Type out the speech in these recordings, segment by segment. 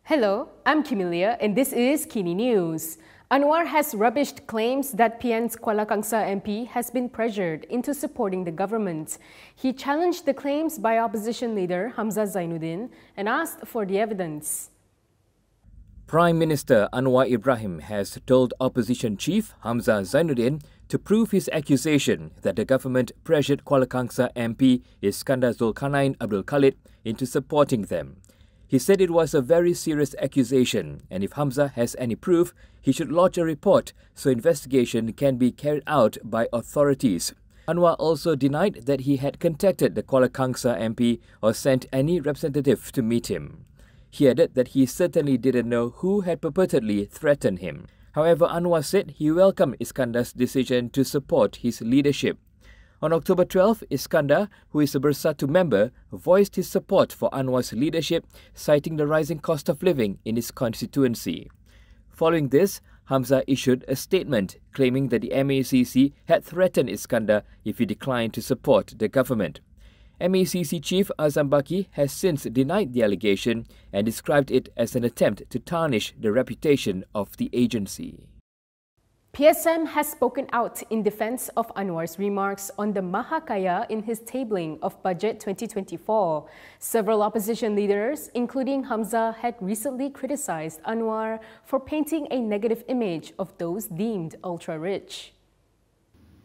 Hello, I'm Kimilia and this is KiniNews. Anwar has rubbished claims that PN's Kuala Kangsar MP has been pressured into supporting the government. He challenged the claims by opposition leader Hamzah Zainudin and asked for the evidence. Prime Minister Anwar Ibrahim has told opposition chief Hamzah Zainudin to prove his accusation that the government pressured Kuala Kangsar MP Iskandar Dzulkarnain Abdul Khalid into supporting them. He said it was a very serious accusation and if Hamzah has any proof, he should lodge a report so investigation can be carried out by authorities. Anwar also denied that he had contacted the Kuala Kangsar MP or sent any representative to meet him. He added that he certainly didn't know who had purportedly threatened him. However, Anwar said he welcomed Iskandar's decision to support his leadership. On October 12, Iskandar, who is a Bersatu member, voiced his support for Anwar's leadership, citing the rising cost of living in his constituency. Following this, Hamzah issued a statement claiming that the MACC had threatened Iskandar if he declined to support the government. MACC Chief Azam Baki has since denied the allegation and described it as an attempt to tarnish the reputation of the agency. PSM has spoken out in defense of Anwar's remarks on the Mahakaya in his tabling of Budget 2024. Several opposition leaders, including Hamzah, had recently criticized Anwar for painting a negative image of those deemed ultra-rich.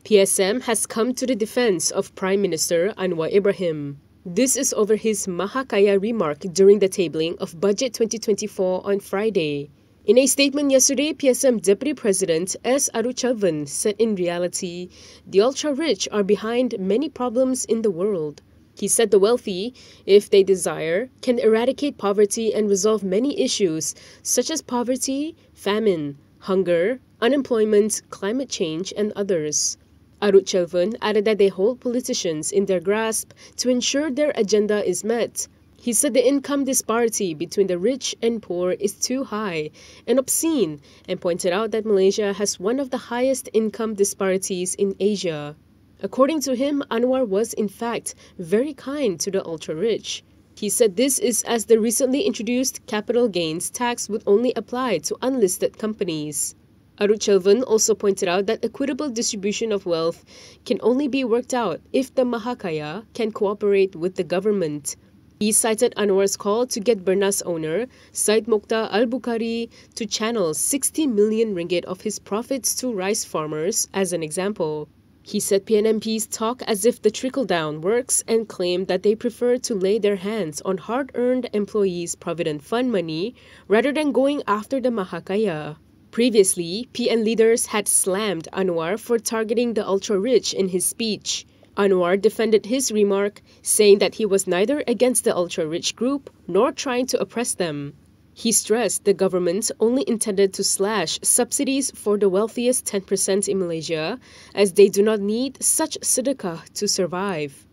PSM has come to the defense of Prime Minister Anwar Ibrahim. This is over his Mahakaya remark during the tabling of Budget 2024 on Friday. In a statement yesterday, PSM Deputy President S. Aruchalvan said in reality, the ultra-rich are behind many problems in the world. He said the wealthy, if they desire, can eradicate poverty and resolve many issues such as poverty, famine, hunger, unemployment, climate change, and others. Aruchalvan added that they hold politicians in their grasp to ensure their agenda is met. He said the income disparity between the rich and poor is too high and obscene and pointed out that Malaysia has one of the highest income disparities in Asia. According to him, Anwar was in fact very kind to the ultra-rich. He said this is as the recently introduced capital gains tax would only apply to unlisted companies. Aruchalvan also pointed out that equitable distribution of wealth can only be worked out if the Mahakaya can cooperate with the government. He cited Anwar's call to get Bernas owner Syed Mokhtar Al-Bukhari to channel 60 million ringgit of his profits to rice farmers as an example. He said PNMPs talk as if the trickle-down works and claimed that they prefer to lay their hands on hard-earned employees' provident fund money rather than going after the Mahakaya. Previously, PN leaders had slammed Anwar for targeting the ultra-rich in his speech. Anwar defended his remark, saying that he was neither against the ultra-rich group nor trying to oppress them. He stressed the government only intended to slash subsidies for the wealthiest 10% in Malaysia, as they do not need such sedekah to survive.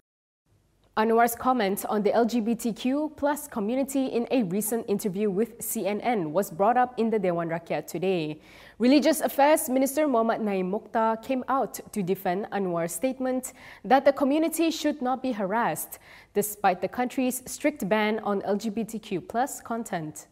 Anwar's comment on the LGBTQ plus community in a recent interview with CNN was brought up in the Dewan Rakyat today. Religious Affairs Minister Muhammad Naim Mokhtar came out to defend Anwar's statement that the community should not be harassed, despite the country's strict ban on LGBTQ plus content.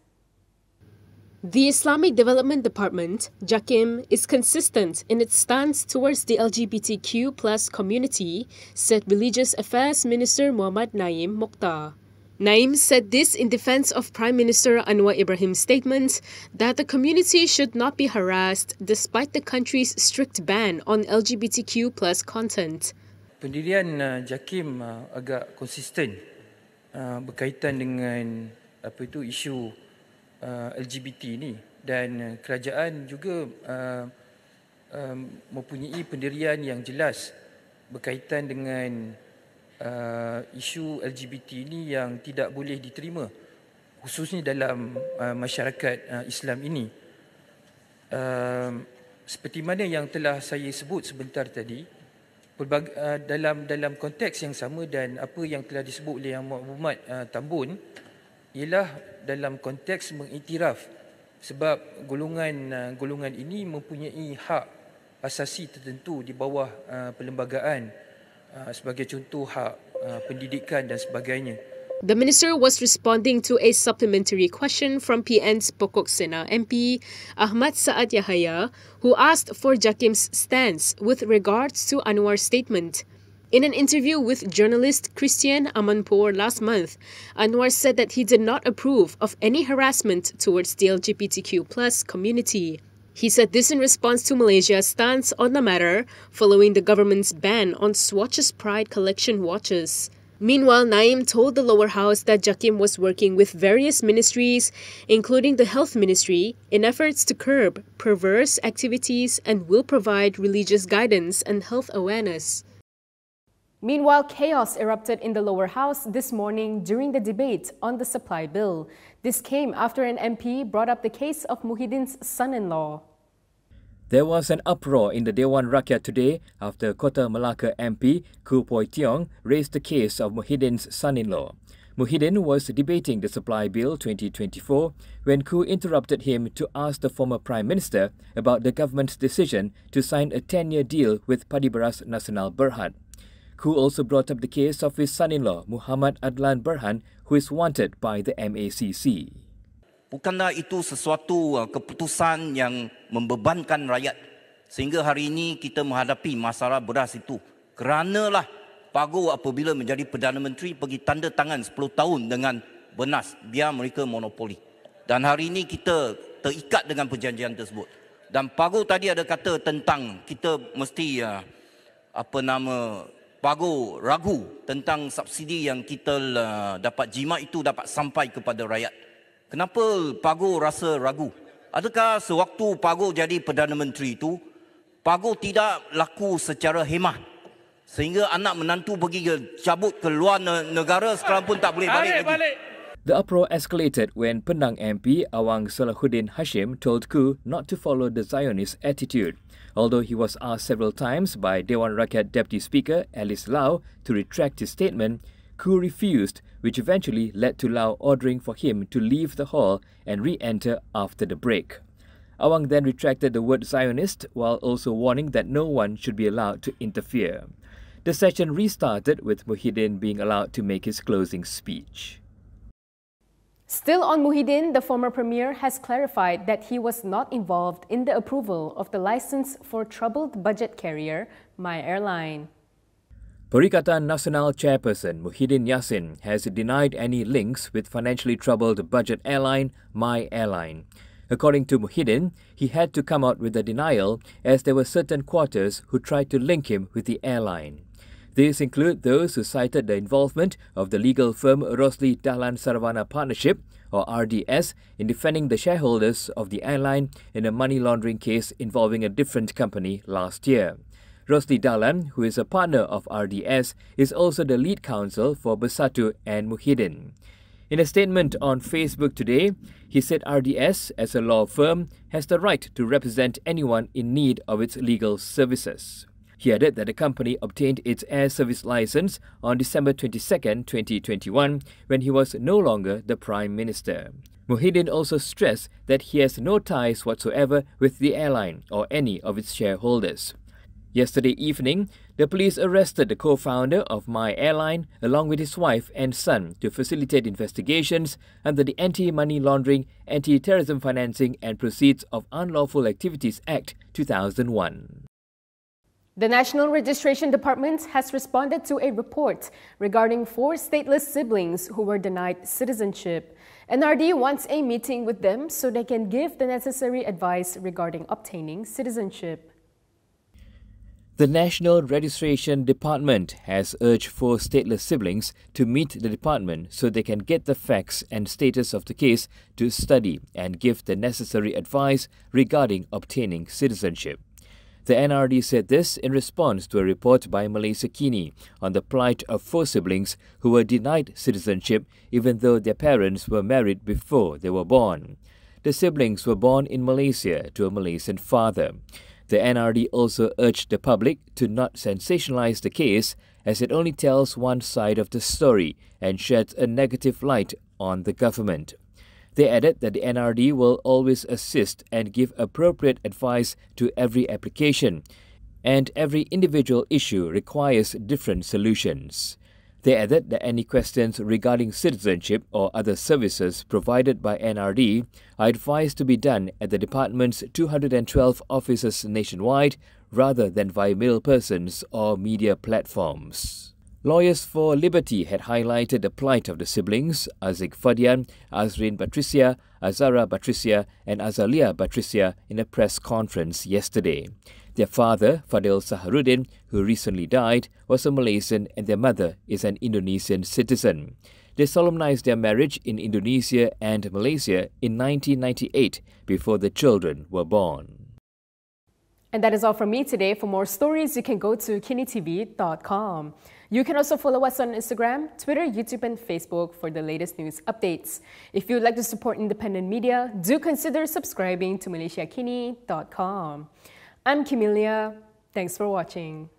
The Islamic Development Department, JAKIM, is consistent in its stance towards the LGBTQ plus community, said Religious Affairs Minister Muhammad Naim Mokhtar. Naim said this in defense of Prime Minister Anwar Ibrahim's statement that the community should not be harassed despite the country's strict ban on LGBTQ plus content. Pendirian JAKIM agak konsisten berkaitan dengan isu LGBT ni dan kerajaan juga mempunyai pendirian yang jelas berkaitan dengan isu LGBT ni yang tidak boleh diterima khususnya dalam masyarakat Islam ini. Seperti mana yang telah saya sebut sebentar tadi, dalam konteks yang sama dan apa yang telah disebut oleh Yang Berhormat Tambun ialah dalam konteks mengiktiraf sebab golongan ini mempunyai hak asasi tertentu di bawah perlembagaan sebagai contoh hak pendidikan dan sebagainya. The minister was responding to a supplementary question from PN's Pokok Sena MP, Ahmad Saad Yahaya, who asked for Jakim's stance with regards to Anwar's statement. In an interview with journalist Christian Amanpour last month, Anwar said that he did not approve of any harassment towards the LGBTQ+ community. He said this in response to Malaysia's stance on the matter following the government's ban on Swatch's Pride collection watches. Meanwhile, Naim told the lower house that Jakim was working with various ministries, including the Health Ministry, in efforts to curb perverse activities and will provide religious guidance and health awareness. Meanwhile, chaos erupted in the lower house this morning during the debate on the supply bill. This came after an MP brought up the case of Muhyiddin's son-in-law. There was an uproar in the Dewan Rakyat today after Kota Melaka MP Koo Poi Tiong raised the case of Muhyiddin's son-in-law. Muhyiddin was debating the supply bill 2024 when Koo interrupted him to ask the former Prime Minister about the government's decision to sign a 10-year deal with Padiberas Nasional Berhad. Koo also brought up the case of his son-in-law, Muhammad Adlan Berhan, who is wanted by the MACC. Bukanlah itu sesuatu keputusan yang membebankan rakyat. Sehingga hari ini kita menghadapi masalah beras itu. Keranalah Pago apabila menjadi Perdana Menteri pergi tanda tangan 10 tahun dengan Benas, biar mereka monopoli. Dan hari ini kita terikat dengan perjanjian tersebut. Dan Pago tadi ada kata tentang kita mesti Pago ragu tentang subsidi yang kita dapat jimat itu dapat sampai kepada rakyat. Kenapa Pago rasa ragu? Adakah sewaktu Pago jadi Perdana Menteri itu, Pago tidak laku secara hemah? Sehingga anak menantu pergi cabut ke luar negara sekarang pun tak boleh balik lagi. The uproar escalated when Penang MP Awang Salahuddin Hashim told Koo not to follow the Zionist attitude. Although he was asked several times by Dewan Rakyat Deputy Speaker Alice Lau to retract his statement, Koo refused, which eventually led to Lau ordering for him to leave the hall and re-enter after the break. Awang then retracted the word Zionist while also warning that no one should be allowed to interfere. The session restarted with Muhyiddin being allowed to make his closing speech. Still on Muhyiddin, the former premier has clarified that he was not involved in the approval of the license for troubled budget carrier MYAirline. Perikatan Nasional chairperson Muhyiddin Yassin has denied any links with financially troubled budget airline MYAirline. According to Muhyiddin, he had to come out with a denial as there were certain quarters who tried to link him with the airline. These include those who cited the involvement of the legal firm Rosli Dahlan Saravana Partnership, or RDS, in defending the shareholders of the airline in a money laundering case involving a different company last year. Rosli Dahlan, who is a partner of RDS, is also the lead counsel for Bersatu and Muhyiddin. In a statement on Facebook today, he said RDS, as a law firm, has the right to represent anyone in need of its legal services. He added that the company obtained its air service license on December 22, 2021, when he was no longer the Prime Minister. Muhyiddin also stressed that he has no ties whatsoever with the airline or any of its shareholders. Yesterday evening, the police arrested the co-founder of MYAirline along with his wife and son to facilitate investigations under the Anti-Money Laundering, Anti-Terrorism Financing and Proceeds of Unlawful Activities Act 2001. The National Registration Department has responded to a report regarding 4 stateless siblings who were denied citizenship. NRD wants a meeting with them so they can give the necessary advice regarding obtaining citizenship. The National Registration Department has urged 4 stateless siblings to meet the department so they can get the facts and status of the case to study and give the necessary advice regarding obtaining citizenship. The NRD said this in response to a report by Malaysia Kini on the plight of 4 siblings who were denied citizenship even though their parents were married before they were born. The siblings were born in Malaysia to a Malaysian father. The NRD also urged the public to not sensationalize the case as it only tells one side of the story and sheds a negative light on the government. They added that the NRD will always assist and give appropriate advice to every application, and every individual issue requires different solutions. They added that any questions regarding citizenship or other services provided by NRD are advised to be done at the department's 212 offices nationwide rather than via mail persons or media platforms. Lawyers for Liberty had highlighted the plight of the siblings, Aziz Fadian, Azrin Patricia, Azara Patricia and Azalia Patricia in a press conference yesterday. Their father, Fadil Saharuddin, who recently died, was a Malaysian and their mother is an Indonesian citizen. They solemnized their marriage in Indonesia and Malaysia in 1998 before the children were born. And that is all from me today. For more stories, you can go to kinitv.com. You can also follow us on Instagram, Twitter, YouTube and Facebook for the latest news updates. If you would like to support independent media, do consider subscribing to MyAirline.com. I'm Camelia. Thanks for watching.